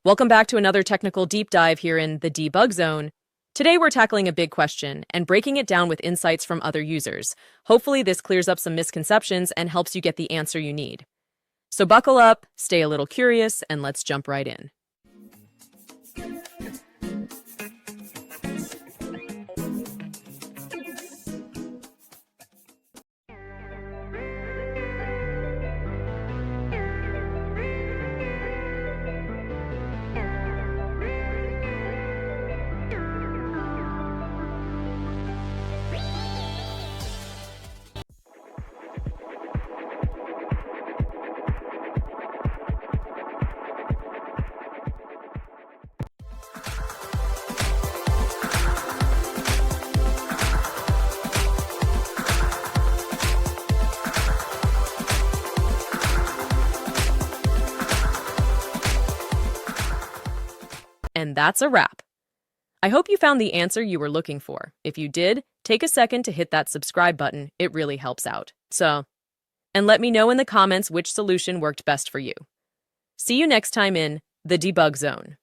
Welcome back to another technical deep dive here in the debug zone. Today we're tackling a big question and breaking it down with insights from other users. Hopefully this clears up some misconceptions and helps you get the answer you need. So buckle up, stay a little curious, and let's jump right in. And that's a wrap. I hope you found the answer you were looking for. If you did, take a second to hit that subscribe button. It really helps out. And let me know in the comments which solution worked best for you. See you next time in the debug zone.